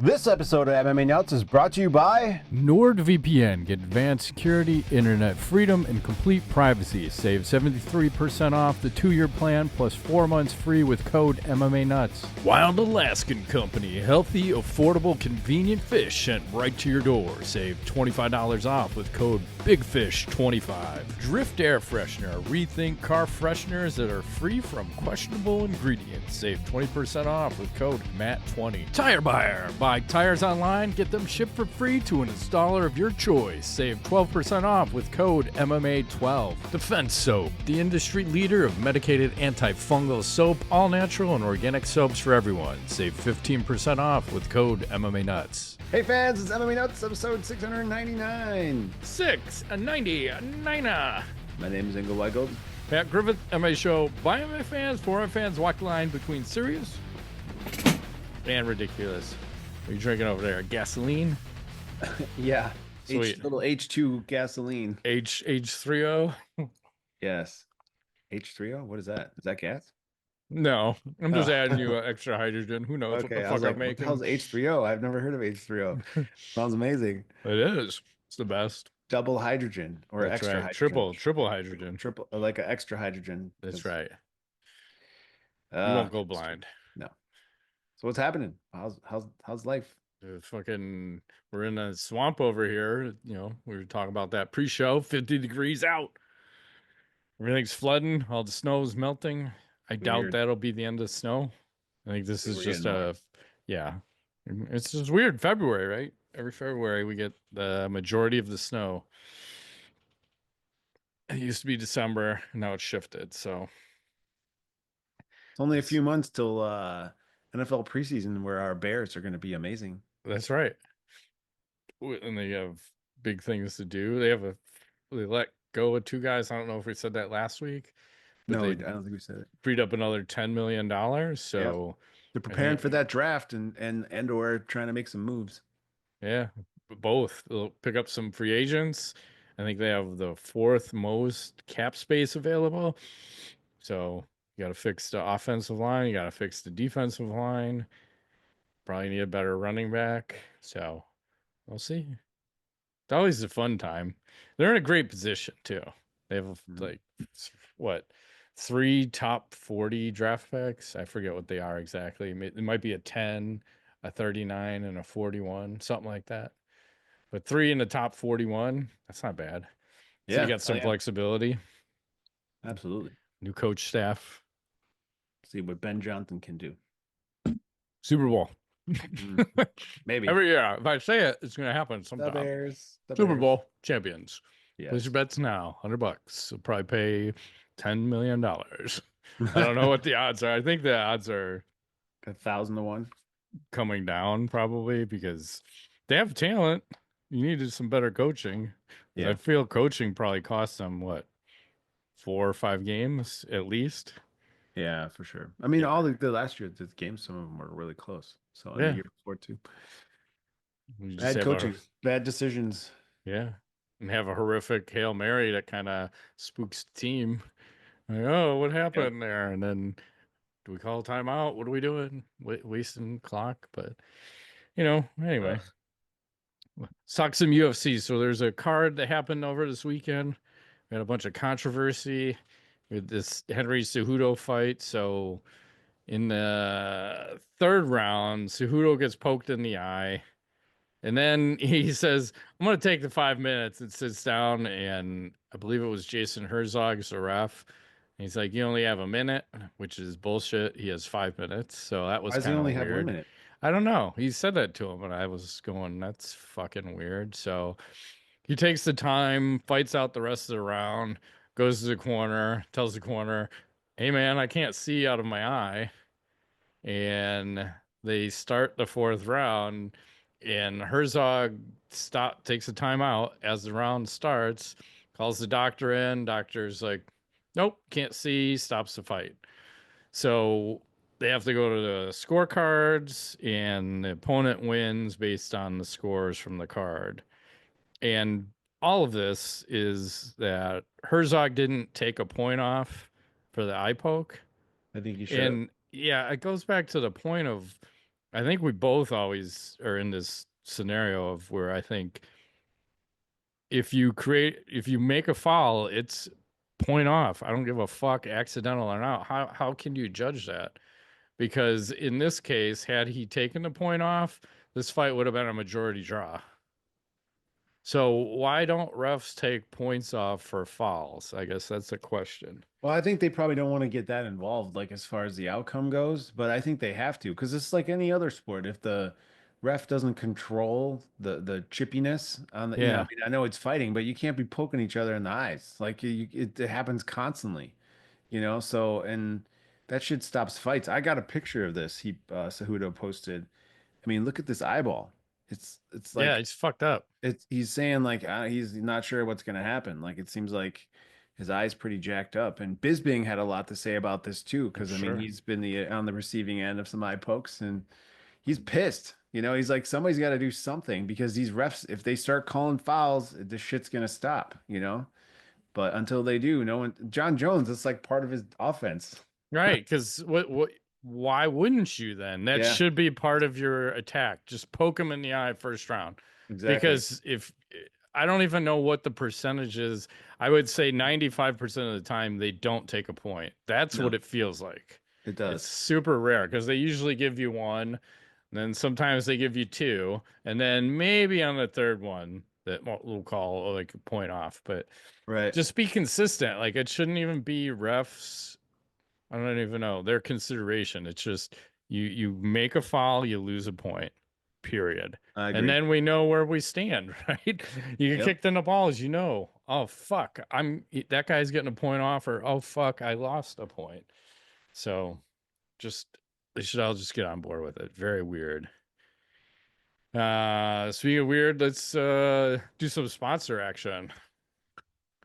This episode of MMA Nuts is brought to you by NordVPN. Get advanced security, internet freedom, and complete privacy. Save 73% off the 2-year plan plus 4 months free with code MMANUTS. Wild Alaskan Company. Healthy, affordable, convenient fish sent right to your door. Save $25 off with code BIGFISH25. Drift Air Freshener. Rethink car fresheners that are free from questionable ingredients. Save 20% off with code MAT20. Tire Buyer. Buy tires online, get them shipped for free to an installer of your choice. Save 12% off with code MMA12. Defense Soap, the industry leader of medicated antifungal soap, all natural and organic soaps for everyone. Save 15% off with code MMANUTS. Hey fans, it's MMA Nuts episode 699. 699. My name is Ingo Weigold. Pat Griffith, MMA show by MMA fans, for MMA fans, walk the line between serious and ridiculous. What are you drinking over there? Gasoline? Yeah. Sweet. Little H2 gasoline. H30? Yes. H3O? What is that? Is that gas? No, I'm just Oh. adding you extra hydrogen. Who knows what the fuck I'm making? How's H3O? I've never heard of H3O. Sounds amazing. It is. It's the best. Double hydrogen or That's extra right. hydrogen. Triple hydrogen. Triple, like an extra hydrogen. That's right. You Uh, won't go blind. No. So what's happening? How's life? We're in a swamp over here. You know, we were talking about that pre-show. 50 degrees out. Everything's flooding. All the snow is melting. I doubt that'll be the end of snow. I think this is just yeah. It's just weird. February, right? Every February we get the majority of the snow. It used to be December, now it's shifted. So it's only a few months till NFL preseason where our Bears are going to be amazing. that's right. And they have big things to do. They let go of 2 guys. I don't know if we said that last week. No, I don't think we said it. Freed up another $10 million. So they're preparing for that draft and or trying to make some moves. Yeah, both. They'll pick up some free agents. I think they have the 4th most cap space available. So you got to fix the offensive line. You got to fix the defensive line. Probably need a better running back. So we'll see. It's always a fun time. They're in a great position too. They have like 3 top 40 draft picks. I forget what they are exactly. It might be a 10, a 39, and a 41, something like that. But 3 in the top 41, that's not bad. So Yeah, you got some flexibility. Absolutely. New coach staff. See what Ben Johnson can do. Super Bowl. Maybe. Every year. If I say it, it's going to happen sometime. The Bears. Super Bowl champions. Yes. Place your bets now. $100. You'll probably pay $10 million. I don't know what the odds are. I think the odds are 1,000 to 1 coming down probably because they have talent. You needed some better coaching. Yeah. I feel coaching probably costs them 4 or 5 games at least. Yeah, for sure. I mean, all the last year, the games, some of them were really close. So the year before too. Bad coaching, bad decisions. Yeah. And have a horrific Hail Mary that kind of spooks the team. Like, oh, what happened there? And then do we call timeout? What are we doing? Wasting clock. But, anyway. Let's talk some UFC. So there's a card that happened over this weekend. We had a bunch of controversy with this Henry Cejudo fight. So in the 3rd round, Cejudo gets poked in the eye. And then he says, I'm going to take the 5 minutes, and sits down. And I believe it was Jason Herzog's the ref. And he's like, you only have a minute, which is bullshit. He has 5 minutes. So that was kind of weird. Why does he only have 1 minute? I don't know. He said that to him, and I was going, that's fucking weird. So he takes the time, fights out the rest of the round, goes to the corner, tells the corner, hey, man, I can't see out of my eye. And they start the 4th round, and Herzog takes a timeout as the round starts, calls the doctor in. Doctor's like, nope, can't see, stops the fight. So they have to go to the scorecards, and the opponent wins based on the scores from the card. And all of this is that Herzog didn't take a point off for the eye poke. I think you should. And yeah, it goes back to the point of I think we both always are in this scenario of where I think if you make a foul, it's point off. I don't give a fuck, accidental or not. How can you judge that? Because in this case, had he taken the point off, this fight would have been a majority draw. So why don't refs take points off for fouls? I guess that's the question. Well, I think they probably don't want to get that involved, like as far as the outcome goes, but I think they have to because it's like any other sport. If the ref doesn't control the chippiness on the, I Yeah. mean, I know it's fighting, but you can't be poking each other in the eyes. Like it happens constantly, So and that shit stops fights. I got a picture of this. Cejudo posted. I mean, look at this eyeball. It's Yeah, like it's fucked up. he's saying like he's not sure what's going to happen. Like it seems like his eye's pretty jacked up. And Bisbing had a lot to say about this too, I'm because I mean sure. he's been on the receiving end of some eye pokes, and he's pissed. He's like somebody's got to do something because these refs, if they start calling fouls, this shit's gonna stop. But until they do, no one. John Jones, it's like part of his offense. Right, because why wouldn't you then? That Yeah, should be part of your attack. Just poke him in the eye first round. exactly. Because if I don't even know what the percentage is, I would say 95% of the time they don't take a point. That's what No, it feels like. it It's does. super rare because they usually give you one, and then sometimes they give you two, and then maybe on the third one that we'll call like a point off. But Right. just be consistent. Like it shouldn't even be refs. I don't even know their consideration. It's just you make a foul, you lose a point. Period. I And agree. then we know where we stand, right? You get Yep. kicked in the balls, oh fuck, that guy's getting a point off, or oh fuck, I lost a point. So just they should all just get on board with it. Very weird. Speaking of weird, let's do some sponsor action.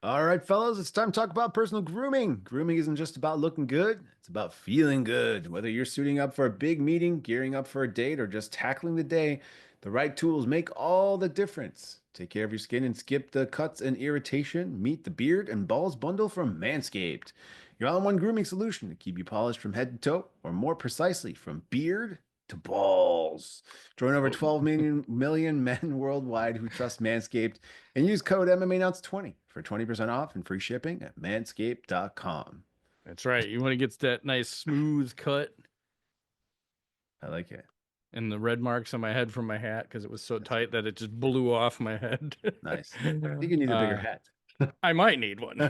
All right, fellas, it's time to talk about personal grooming. Grooming isn't just about looking good, it's about feeling good. Whether you're suiting up for a big meeting, gearing up for a date, or just tackling the day, the right tools make all the difference. Take care of your skin and skip the cuts and irritation. Meet the beard and balls bundle from Manscaped. Your all-in-one grooming solution to keep you polished from head to toe, or more precisely, from beard to balls. Join over 12 million men worldwide who trust Manscaped and use code MMANUTS20 for 20% off and free shipping at manscaped.com. That's right. You want to get that nice smooth cut I like it. and the red marks on my head from my hat because it was so tight that it just blew off my head. Nice. I think you need a bigger uh, hat. I might need one.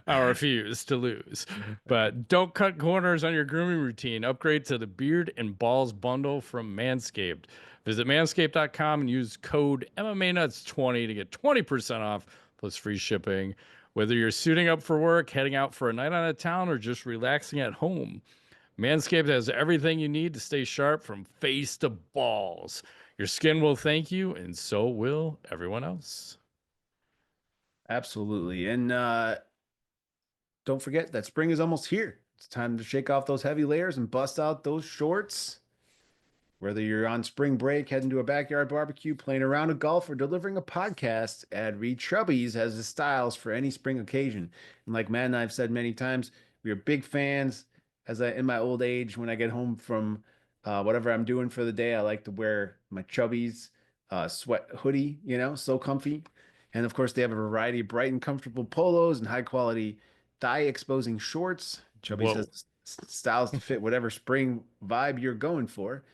I refuse to lose. But don't cut corners on your grooming routine. Upgrade to the Beard and Balls bundle from Manscaped. Visit manscaped.com and use code MMANuts20 to get 20% off plus free shipping. Whether you're suiting up for work, heading out for a night out of town, or just relaxing at home, Manscaped has everything you need to stay sharp from face to balls. Your skin will thank you, and so will everyone else. Absolutely. And don't forget that spring is almost here. It's time to shake off those heavy layers and bust out those shorts. Whether you're on spring break, heading to a backyard barbecue, playing a round of golf, or delivering a podcast, Ad Reed Chubbies has the styles for any spring occasion. And like Matt and I've said many times, we are big fans. In my old age, when I get home from whatever I'm doing for the day, I like to wear my Chubbies sweat hoodie, so comfy. And of course, they have a variety of bright and comfortable polos and high quality thigh exposing shorts. Chubbies Whoa. has styles to fit whatever spring vibe you're going for.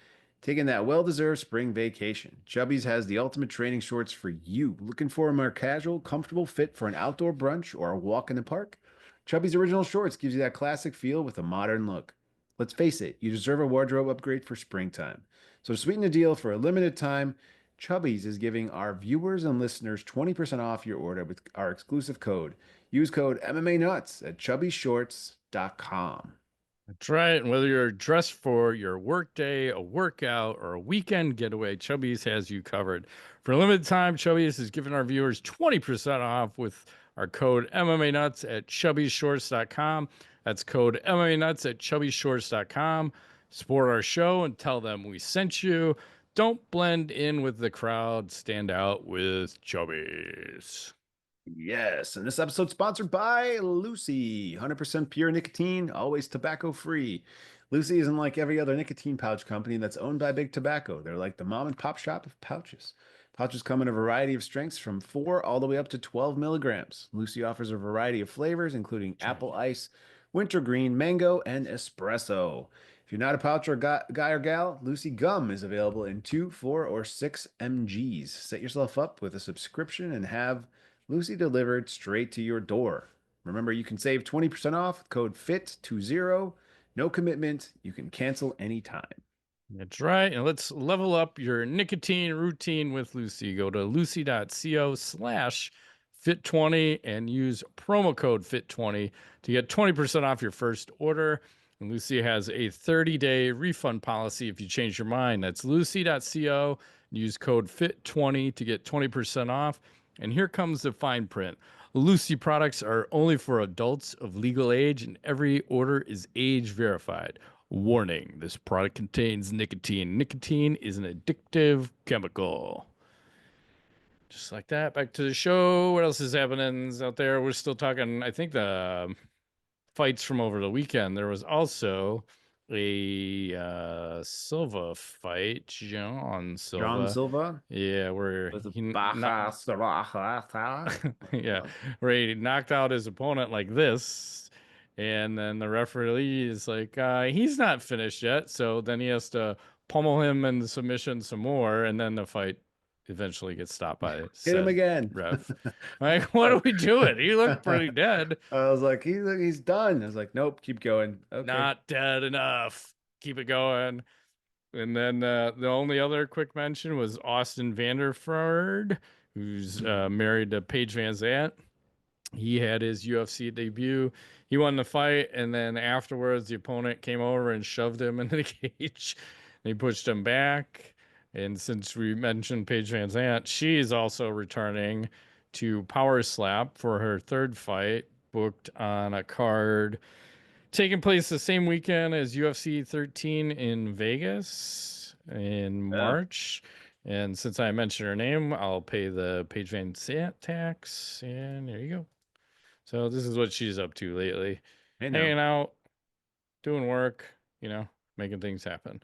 Taking that well-deserved spring vacation. Chubbies has the ultimate training shorts for you. Looking for a more casual, comfortable fit for an outdoor brunch or a walk in the park? Chubbies Original Shorts gives you that classic feel with a modern look. Let's face it, you deserve a wardrobe upgrade for springtime. So to sweeten the deal for a limited time, Chubbies is giving our viewers and listeners 20% off your order with our exclusive code. Use code MMANUTS at chubbyshorts.com. That's right. And whether you're dressed for your workday, a workout, or a weekend getaway, Chubby's has you covered. For a limited time, Chubby's is giving our viewers 20% off with our code MMANuts at chubbyshorts.com. That's code MMANuts at chubbyshorts.com. Support our show and tell them we sent you. Don't blend in with the crowd. Stand out with Chubby's. Yes, and this episode sponsored by Lucy, 100% pure nicotine, always tobacco free. Lucy isn't like every other nicotine pouch company that's owned by Big Tobacco. They're like the mom and pop shop of pouches. Pouches come in a variety of strengths from 4 all the way up to 12 milligrams. Lucy offers a variety of flavors, including apple ice, wintergreen, mango, and espresso. If you're not a pouch or guy or gal, Lucy Gum is available in 2, 4, or 6 mgs. Set yourself up with a subscription and have Lucy delivered straight to your door. Remember, you can save 20% off with code FIT20. No commitment. You can cancel anytime. That's right. And let's level up your nicotine routine with Lucy. Go to lucy.co/fit20 and use promo code fit20 to get 20% off your first order. And Lucy has a 30-day refund policy if you change your mind. That's lucy.co. Use code fit20 to get 20% off. And here comes the fine print. Lucy products are only for adults of legal age, and every order is age verified. Warning, this product contains nicotine. Nicotine is an addictive chemical. Just like that. Back to the show. What else is happening out there? We're still talking, I think, the fights from over the weekend. There was also a Silva fight, John John Silva. Silva Yeah, where with he Baja yeah, where he knocked out his opponent like this, and then the referee is like, he's not finished yet, so then he has to pummel him in the submission some more, and then the fight eventually gets stopped by Hit him said again. ref. Like, what are we doing? He looked pretty dead. I was like, he's done. I was like, nope, keep going. Okay. Not dead enough. Keep it going. And then the only other quick mention was Austin Vanderford, who's married to Paige Van Zant. He had his UFC debut. He won the fight, and then afterwards, the opponent came over and shoved him into the cage. And he pushed him back. And since we mentioned Paige Van Zant, she's also returning to Power Slap for her third fight, booked on a card taking place the same weekend as UFC 13 in Vegas in Yeah. March. And since I mentioned her name, I'll pay the Paige Van Sant tax. And there you go. So this is what she's up to lately. Hey now. Hanging out, doing work, making things happen.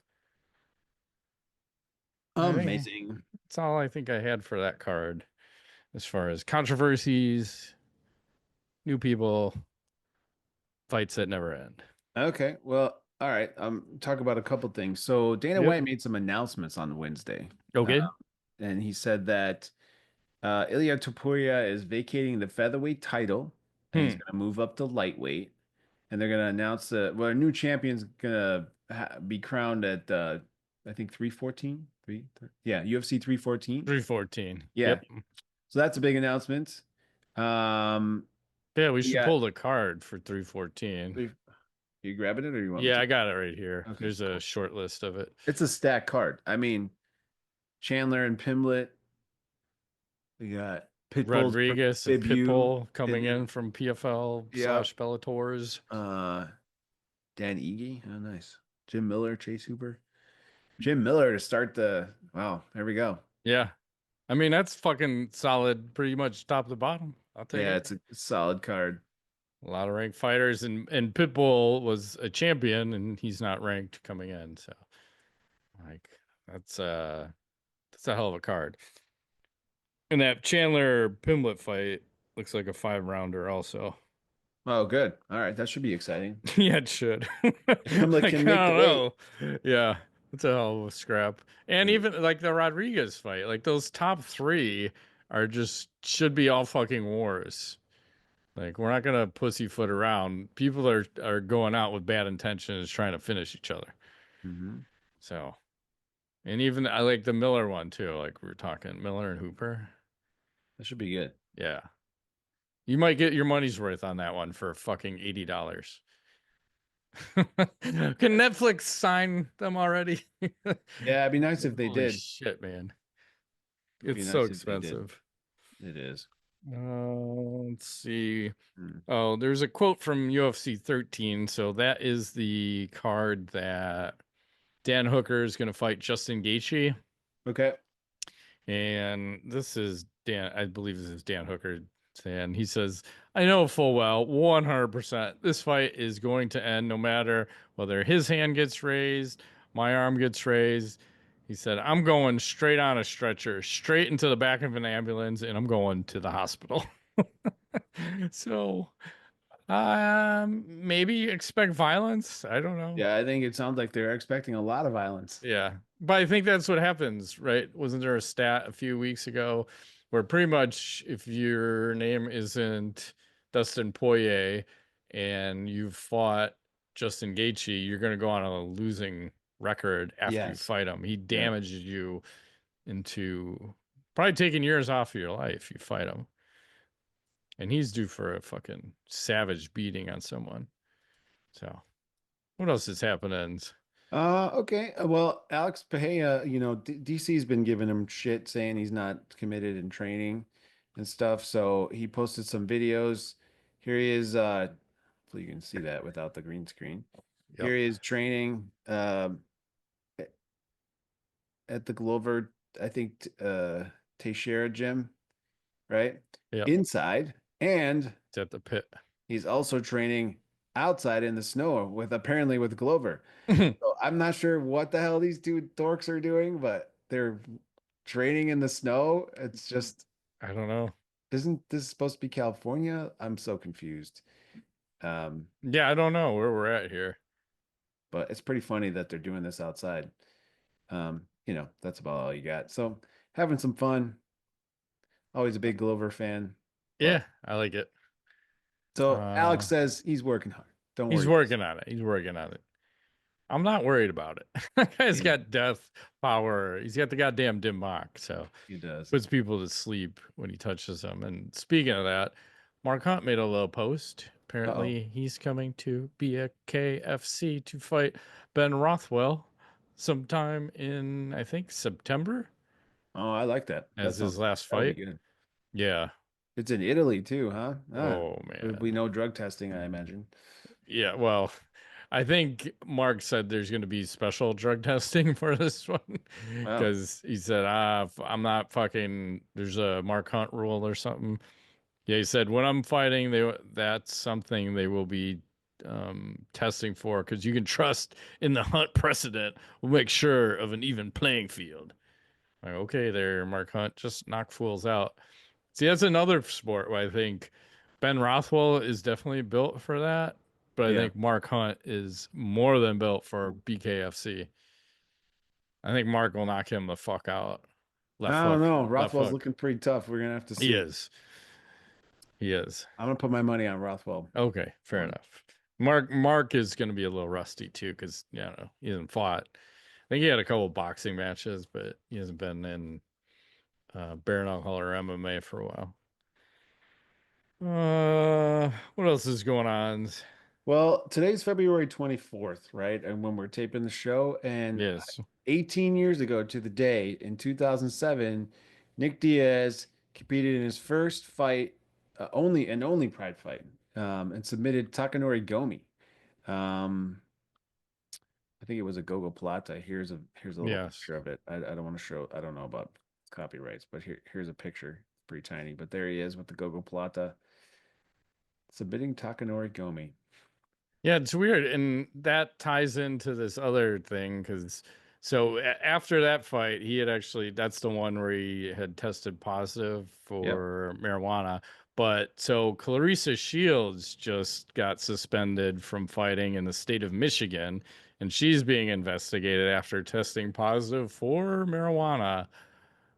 I think Amazing. that's all I think I had for that card as far as controversies, new people, fights that never end. Okay. Well, all right. Talk about a couple things. So Dana Yep. White made some announcements on Wednesday. Okay. And he said that Ilya Topuria is vacating the featherweight title and he's Hmm. going to move up to lightweight. And they're going to announce a new champion's going to be crowned at, I think, 314. Yeah, UFC 314. 314. Yeah. Yep. So that's a big announcement. Um, Yeah, we should yeah. pull the card for 314. You grabbing it or you want me Yeah, to? I got it right here. Okay, There's a cool. short list of it. It's a stack card. I mean, Chandler and Pimlet. We got Pitbull's Rodriguez and debut. Pitbull coming in from PFL Yeah. / Bellator's. Dan Ige. Oh, nice. Jim Miller, Chase Hooper. Jim Miller to start the. Wow, there we go. Yeah. I mean, that's fucking solid, pretty much top to bottom. I'll take Yeah, it. it's a solid card. A lot of ranked fighters, and Pitbull was a champion, and he's not ranked coming in. So, like, that's a hell of a card. And that Chandler Pimlet fight looks like a 5-rounder, also. Oh, good. All right, that should be exciting. Yeah, it should. Pimlet Like, I can make the don't weight. know. Yeah, it's a hell of a scrap. And Yeah. even like the Rodriguez fight, like those top three are just should be all fucking wars. Like we're not gonna pussyfoot around. People are going out with bad intentions, trying to finish each other. Mhm. So, and even I like the Miller one too. Like we were talking Miller and Hooper. That should be good. Yeah, you might get your money's worth on that one for fucking $80. Can Netflix sign them already? Yeah, it'd be nice if they Holy did. shit, man. It'd be It's so nice if they did. expensive. It is. Let's see. Hmm. Oh, there's a quote from UFC 13. So that is the card that Dan Hooker is going to fight Justin Gaethje. Okay. And this is Dan, I believe this is Dan Hooker And he says, I know full well, 100%, this fight is going to end no matter whether his hand gets raised, my arm gets raised. He said, I'm going straight on a stretcher, straight into the back of an ambulance, and I'm going to the hospital. So, maybe expect violence. I don't know. Yeah, I think it sounds like they're expecting a lot of violence. Yeah. But I think that's what happens, right? Wasn't there a stat a few weeks ago where pretty much if your name isn't Dustin Poirier and you've fought Justin Gaethje, you're going to go on a losing record after you Yes. fight him. He Yeah. damages you into probably taking years off of your life. You fight him. And he's due for a fucking savage beating on someone. So, what else is happening? Okay. Well, Alex Pereira, DC's been giving him shit saying he's not committed in training and stuff. So he posted some videos. Here he is. Hopefully you can see that without the green screen. Yep. Here he is training at the Glover, I think, Teixeira gym, right? Yep. Inside. And It's at the pit. he's also training outside in the snow with apparently with Glover. So I'm not sure what the hell these two dorks are doing, but they're training in the snow. It's just, I don't know. isn't this supposed to be California? I'm so confused. Yeah, I don't know where we're at here. But it's pretty funny that they're doing this outside. That's about all you got. So having some fun. Always a big Glover fan. Yeah, But I like it. so Uh, Alex says he's working hard. Don't he's worry. working on it. He's working on it. I'm not worried about it. That guy's Yeah, got death power. He's got the goddamn dim mak, so he does. puts people to sleep when he touches them. And speaking of that, Mark Hunt made a little post. Uh-oh. Apparently, he's coming to BKFC to fight Ben Rothwell sometime in, I think, September Oh, I like that. as his last That'll be fight. good. Yeah. It's in Italy too, huh? Oh There'll man. be no drug testing, I imagine. Yeah, well, I think Mark said there's going to be special drug testing for this one Wow. because he said, I'm not fucking, there's a Mark Hunt rule or something. Yeah, he said, when I'm fighting, that's something they will be testing for because you can trust in the Hunt precedent. We'll make sure of an even playing field. Like, okay, there, Mark Hunt, just knock fools out. See, that's another sport where I think Ben Rothwell is definitely built for that, but I Yeah. think Mark Hunt is more than built for BKFC. I think Mark will knock him the fuck out. Left I don't hook, know. left Rothwell's hook. looking pretty tough. We're gonna have to He see. is. He is. I'm gonna put my money on Rothwell. Okay, fair One. enough. Mark is going to be a little rusty too because he hasn't fought. I think he had a couple boxing matches, but he hasn't been in bare knuckle or MMA for a while. What else is going on? Well, today's February 24th, right? And when we're taping the show, and Yes. 18 years ago to the day in 2007, Nick Diaz competed in his first fight, only Pride fight, and submitted Takanori Gomi. Um, I think it was a Gogo Plata. Here's a little Yes. picture of it. I don't want to show. I don't know about copyrights, but here's a picture. It's pretty tiny, but there he is with the Gogo Plata submitting Takanori Gomi. Yeah, it's weird. And that ties into this other thing because after that fight, he had actually, that's the one where he had tested positive Yep. for marijuana. But so Clarissa Shields just got suspended from fighting in the state of Michigan, and she's being investigated after testing positive for marijuana.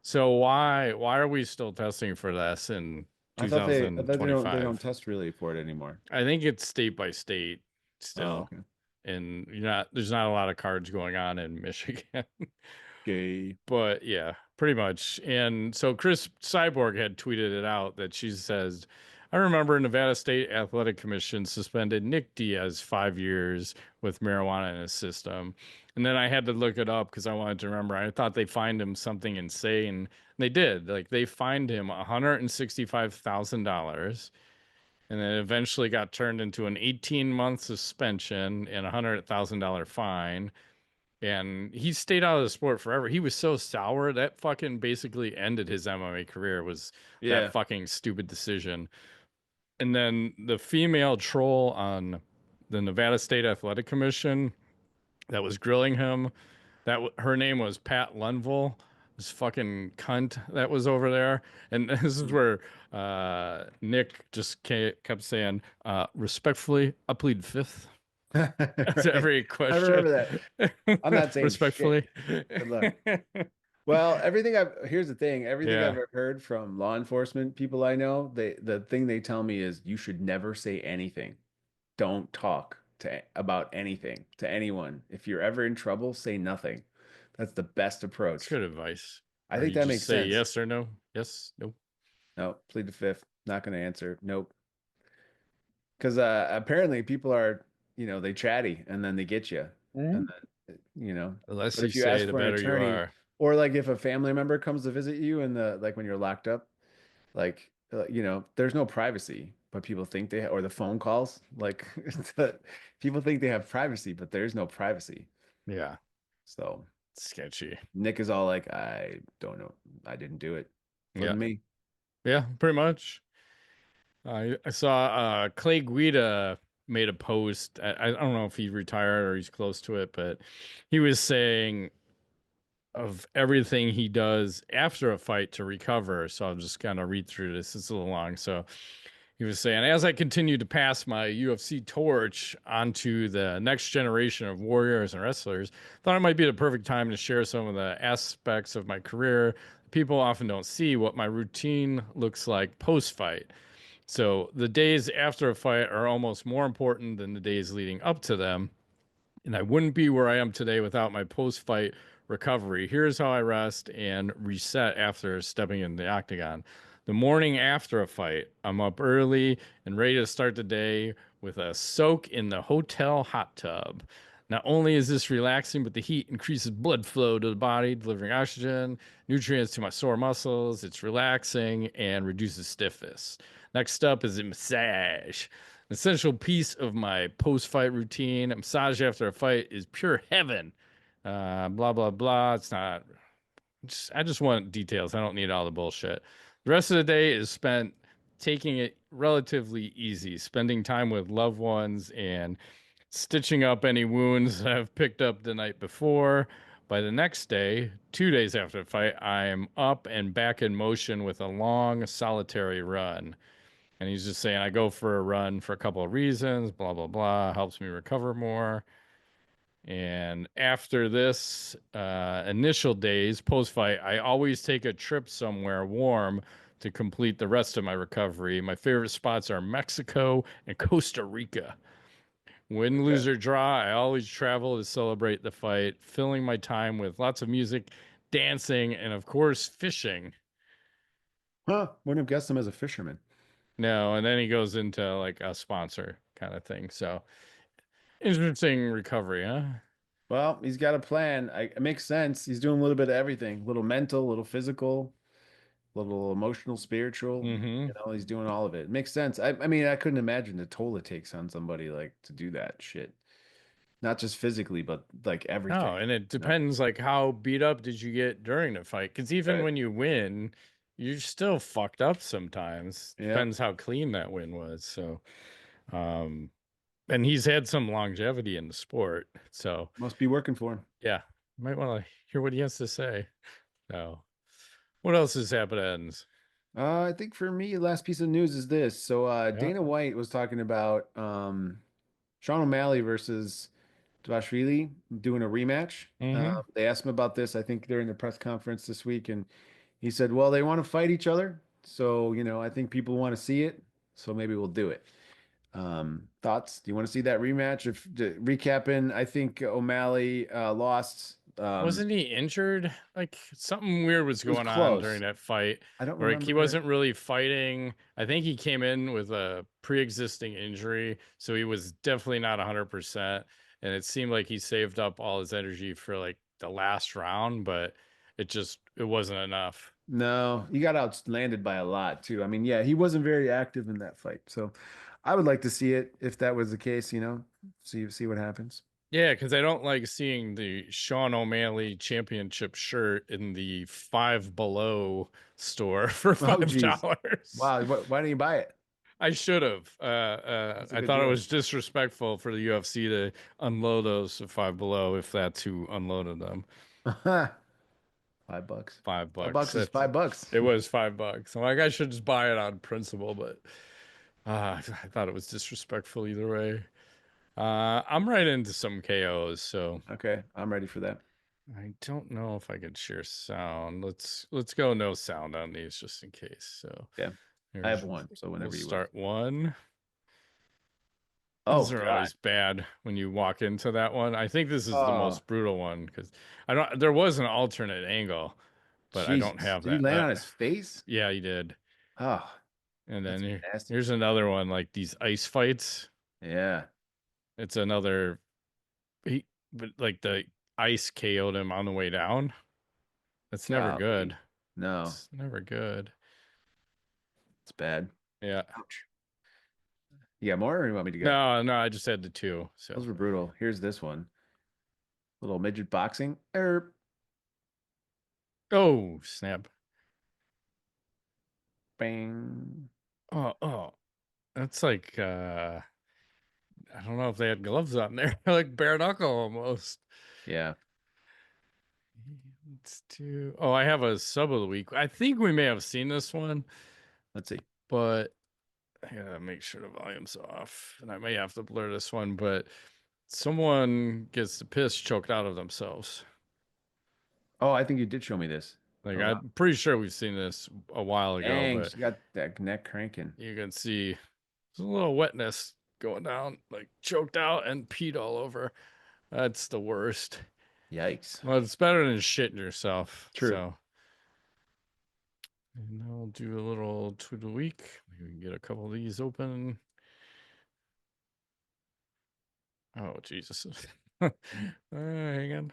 So why are we still testing for this in I thought they don't 2025? test really for it anymore. I think it's state by state Oh, still. okay. And there's not a lot of cards going on in Michigan. Gay. But yeah, pretty much. And so Chris Cyborg had tweeted it out that she says, I remember Nevada State Athletic Commission suspended Nick Diaz 5 years with marijuana in his system. And then I had to look it up because I wanted to remember. I thought they fined him something insane. They did. Like they fined him $165,000 and then eventually got turned into an 18-month suspension and a $100,000 fine. and he stayed out of the sport forever. He was so sour that fucking basically ended his MMA career. Was that Yeah. fucking stupid decision? And then the female troll on the Nevada State Athletic Commission that was grilling him, her name was Pat Lunville. This fucking cunt that was over there, and this is where Nick just kept saying, "Respectfully, I plead fifth." That's Right. every I question. remember that. I'm not saying shit. Respectfully. Good luck. Well, here's the thing, everything I've Yeah, ever heard from law enforcement people I know, the thing they tell me is you should never say anything. Don't talk about anything to anyone. If you're ever in trouble, say nothing. That's the best it's approach. good advice. I Or think you that just makes say sense. yes or no. Yes, no. No, plead the fifth. Not going to answer. Nope. Because apparently people are, they chatty and then they get you. And Mhm. then, you know, The less but you if you say, ask the for an better you attorney, are. or like if a family member comes to visit you and like when you're locked up, like, there's no privacy, but people think or the phone calls, like people think they have privacy, but there's no privacy. Yeah, So sketchy. Nick is all like, I don't know. I didn't do it. Yeah, Wasn't me. yeah, pretty much. I saw Clay Guida made a post. I don't know if he retired or he's close to it, but he was saying of everything he does after a fight to recover. So I'm just gonna read through this. It's a little long. So he was saying, as I continue to pass my UFC torch onto the next generation of warriors and wrestlers, thought it might be the perfect time to share some of the aspects of my career. People often don't see what my routine looks like post fight. So the days after a fight are almost more important than the days leading up to them. And I wouldn't be where I am today without my post fight recovery. Here's how I rest and reset after stepping in the octagon. The morning after a fight, I'm up early and ready to start the day with a soak in the hotel hot tub. Not only is this relaxing, but the heat increases blood flow to the body, delivering oxygen, nutrients to my sore muscles. It's relaxing and reduces stiffness. Next up is a massage. An essential piece of my post fight routine. A massage after a fight is pure heaven. Blah, blah, blah. It's not, I just want details. I don't need all the bullshit. The rest of the day is spent taking it relatively easy, spending time with loved ones and stitching up any wounds that I've picked up the night before. By the next day, 2 days after the fight, I'm up and back in motion with a long solitary run. And he's just saying, I go for a run for a couple of reasons, blah, blah, blah, helps me recover more. And after this initial days post fight, I always take a trip somewhere warm to complete the rest of my recovery. My favorite spots are Mexico and Costa Rica. Win, Okay. lose, or draw, I always travel to celebrate the fight, filling my time with lots of music, dancing, and of course, fishing. Huh. Wouldn't have guessed him as a fisherman. No, and then he goes into like a sponsor kind of thing. So interesting recovery, huh? Well, he's got a plan. It makes sense. He's doing a little bit of everything, a little mental, a little physical, a little emotional, spiritual. Mm-hmm. He's doing all of it. It makes sense. I mean, I couldn't imagine the toll it takes on somebody like to do that shit. Not just physically, but like Oh, everything. and it You know? depends like how beat up did you get during the fight? Because even Right. when you win, you're still fucked up sometimes. Yeah. Depends how clean that win was. So, um, and he's had some longevity in the sport. So, Must be working for him. yeah, might want to hear what he has to say. So, what else has happened? I think for me, last piece of news is this. So Yeah. Dana White was talking about Sean O'Malley versus Dvalishvili doing a rematch. Mm-hmm. They asked him about this, I think, during the press conference this week, and he said, "Well, they want to fight each other, so I think people want to see it, so maybe we'll do it." Thoughts? Do you want to see that rematch? Recapping, I think O'Malley lost. Wasn't he injured? Like something weird was It was going on during close. that fight I don't where like he remember. wasn't really fighting. I think he came in with a pre-existing injury, so he was definitely not 100%. And it seemed like he saved up all his energy for like the last round, but it wasn't enough. No, he got outlanded by a lot too. I mean, yeah, he wasn't very active in that fight. So I would like to see it if that was the case, see what happens. Yeah, because I don't like seeing the Sean O'Malley championship shirt in the Five Below store for Oh, five geez. dollars. Wow. Why didn't you buy it? I should have. That's a I good thought it deal. was disrespectful for the UFC to unload those to Five Below if that's who unloaded them. $5. Five Five bucks. bucks is That's $5. it was $5. I'm like, I should just buy it on principle, but I thought it was disrespectful either way. I'm right into some KOs, so Okay, I'm ready for that. I don't know if I can share sound. Let's go no sound on these just in case. So Yeah, I have there's one. So we'll whenever you will. start one. These Oh are God. always bad when you walk into that one. I think this is the Oh most brutal one because I don't. There was an alternate angle, but I don't Jesus. have Did he that. land on his face? Yeah, he did. Oh, And then that's nasty. here's another one like these ice fights. Yeah. It's another but like the ice KO'd him on the way down. That's never Golly. good. No, It's never good. it's bad. Yeah. Ouch. You got more, or you want me to go? No, I just had the two. So, Those were brutal. Here's this one. Little midget boxing. oh snap! Bang. Oh, that's like I don't know if they had gloves on there, like bare knuckle almost. Yeah. Let's do. Oh, I have a sub of the week. I think we may have seen this one, Let's see. but I gotta make sure the volume's off, and I may have to blur this one. But someone gets the piss choked out of themselves. Oh, I think you did show me this. Like Oh wow. I'm pretty sure we've seen this a while ago, Dang, but she got that neck cranking. you can see there's a little wetness going down, like choked out and peed all over. That's the worst. Yikes. Well, it's better than shitting yourself. True. So, and I'll do a little tweet of the week. We can get a couple of these open. Oh, Jesus. Hang on.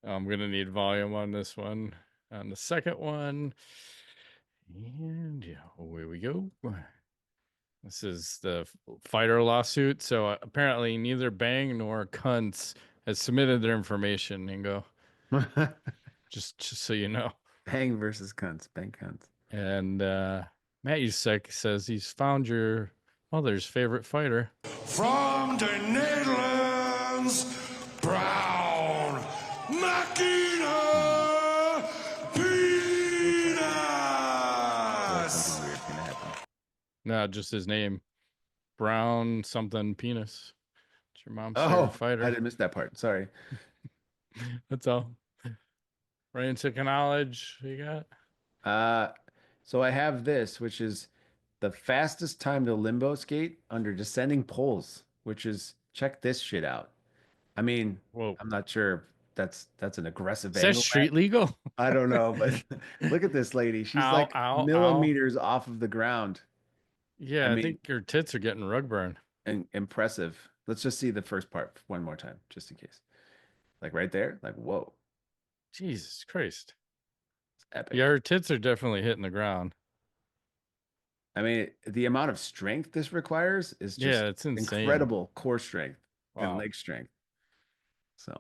I'm going to need volume on this one. On the second one. And yeah, away we go. This is the fighter lawsuit. So apparently, neither Bang nor Kuntz has submitted their information, Ingo. Just so you know. Bang versus cunts. Bang cunts. And Matt Usek says he's found your mother's favorite fighter. From the Netherlands, Brown Makina Penis. Something weird's gonna happen. No, just his name. Brown something penis. It's your mom's favorite Oh, fighter. I didn't miss that part. Sorry. That's all. Right into knowledge you got? So I have this, which is the fastest time to limbo skate under descending poles, which is check this shit out. I mean, Whoa. I'm not sure if that's an aggressive Is that angle, Matt. street legal? I don't know, but look at this lady. She's Ow, like ow, ow. millimeters off of the ground. I Yeah, I mean, think your tits are getting rug burn. impressive. Let's just see the first part one more time, just in case. Like right there, like whoa, Jesus Christ. it's Yeah, epic. her tits are definitely hitting the ground. I mean, the amount of strength this requires is Yeah, just it's insane. incredible core strength and Wow. leg strength. So,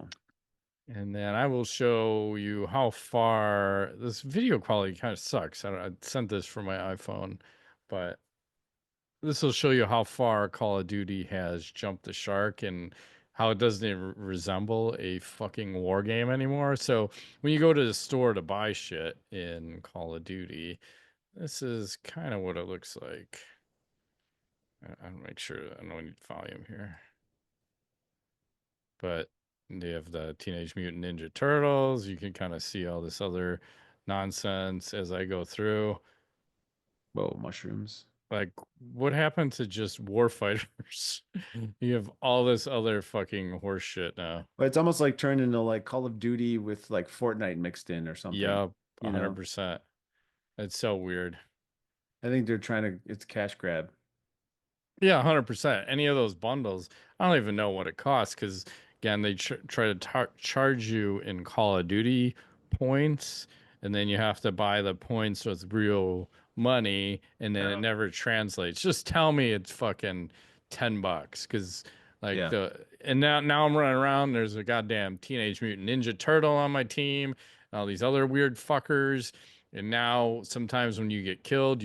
And then I will show you how far this video quality kind of sucks. I sent this from my iPhone, but this will show you how far Call of Duty has jumped the shark and how it doesn't even resemble a fucking war game anymore. So when you go to the store to buy shit in Call of Duty, this is kind of what it looks like. I'll make sure I don't need volume here. But they have the Teenage Mutant Ninja Turtles. You can kind of see all this other nonsense as I go through. whoa, mushrooms. Like, what happened to just warfighters? You have all this other fucking horse shit now. But it's almost like turned into like Call of Duty with like Fortnite mixed in or something. Yup, You know, 100%. It's so weird. I think they're trying to, it's cash grab. Yeah, 100%. Any of those bundles, I don't even know what it costs because, again, they try to charge you in Call of Duty points, and then you have to buy the points with real money, and then it Oh. never translates. Just tell me it's fucking $10 because Like Yeah. and now I'm running around. There's a goddamn Teenage Mutant Ninja Turtle on my team. All these other weird fuckers. And now sometimes when you get killed,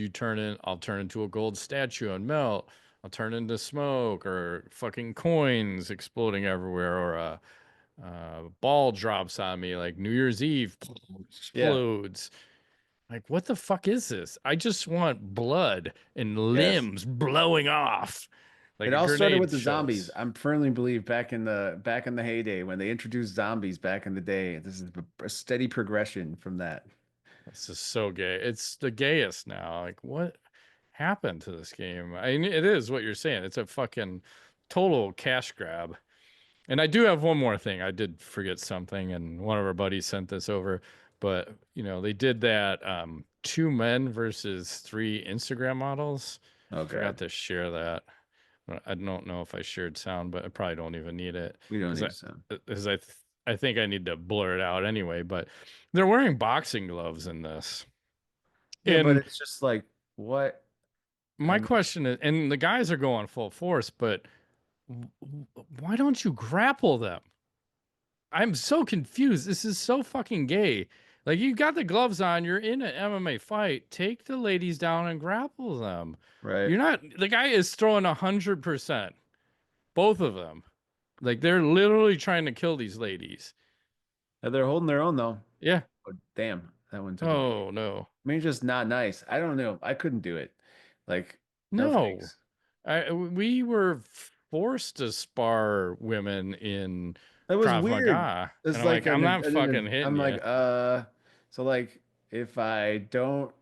I'll turn into a gold statue and melt. I'll turn into smoke or fucking coins exploding everywhere, or a ball drops on me like New Year's Eve, Yeah. explodes. Like, what the fuck is this? I just want blood and Yes. limbs blowing off like It a all started grenade with the zombies. shows. I firmly believe back in the heyday when they introduced zombies back in the day. This is a steady progression from that. This is so gay. It's the gayest now. Like, what happened to this game? I mean, it is what you're saying. It's a fucking total cash grab. And I do have one more thing. I did forget something, and one of our buddies sent this over. But they did that 2 men versus 3 Instagram models. Oh Forgot God, to share that. I don't know if I shared sound, but I probably don't even need it we don't because need some. I think I need to blur it out anyway. But they're wearing boxing gloves in this. Yeah, but And it's just like what? I my mean, question is, and the guys are going full force, but why don't you grapple them? I'm so confused. This is so fucking gay. Like, you got the gloves on, you're in an MMA fight. Take the ladies down and grapple them. right? You're not. The guy is throwing 100%. Both of them. Like, they're literally trying to kill these ladies. They're holding their own though. Yeah. Oh, damn, that one took a beating. Oh no. I mean, it's just not nice. I don't know. I couldn't do it. Like, no No. thanks. We were forced to spar women in That was Krav weird. Maga, and It's I'm like like, I'm not fucking hitting I'm you. like, so like if I don't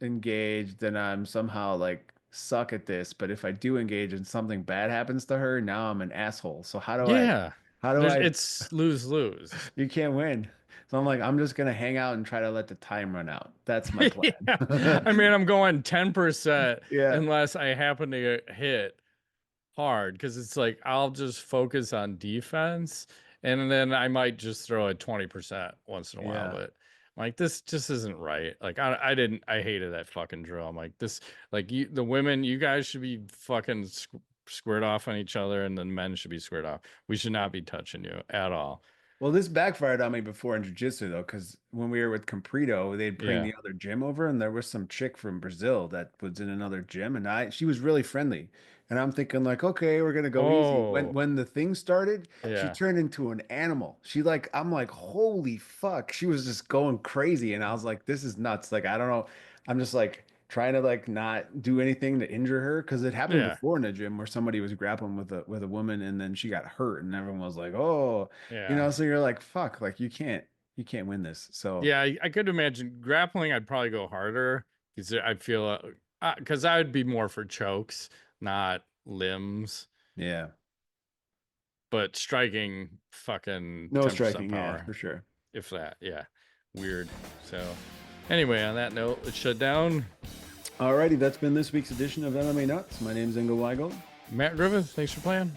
engage, then I'm somehow like suck at this. But if I do engage and something bad happens to her, now I'm an asshole. So Yeah. how do I, It's lose lose. you can't win. So I'm like, I'm just gonna hang out and try to let the time run out. That's my Yeah. plan. I mean, I'm going 10% Yeah. unless I happen to get hit hard, because it's like I'll just focus on defense, and then I might just throw a 20% once in a while. Yeah. But like, this just isn't right. Like, I hated that fucking drill. I'm like, this, like, the women, you guys should be fucking squared off on each other, and then men should be squared off. We should not be touching you at all. Well, this backfired on me before in jiu-jitsu though, because when we were with Comprito, they'd bring Yeah. the other gym over, and there was some chick from Brazil that was in another gym, and she was really friendly, and I'm thinking like, okay, we're gonna go easy. Oh, When the thing started, she yeah. turned into an animal. I'm like, holy fuck, she was just going crazy, and I was like, this is nuts. Like, I don't know, I'm just like trying to like not do anything to injure her because it happened Yeah. before in a gym where somebody was grappling with a woman and then she got hurt and everyone was like, oh. Yeah. So you're like, fuck, like you can't win this. So Yeah, I could imagine grappling. I'd probably go harder because I feel because I would be more for chokes, not limbs. yeah, But striking, fucking no 10% striking, yeah, power, for sure. if that. Yeah, weird. So, anyway, on that note, let's shut down. Alrighty, that's been this week's edition of MMA Nuts. My name's Ingo Weigel. Matt Griffith, thanks for playing.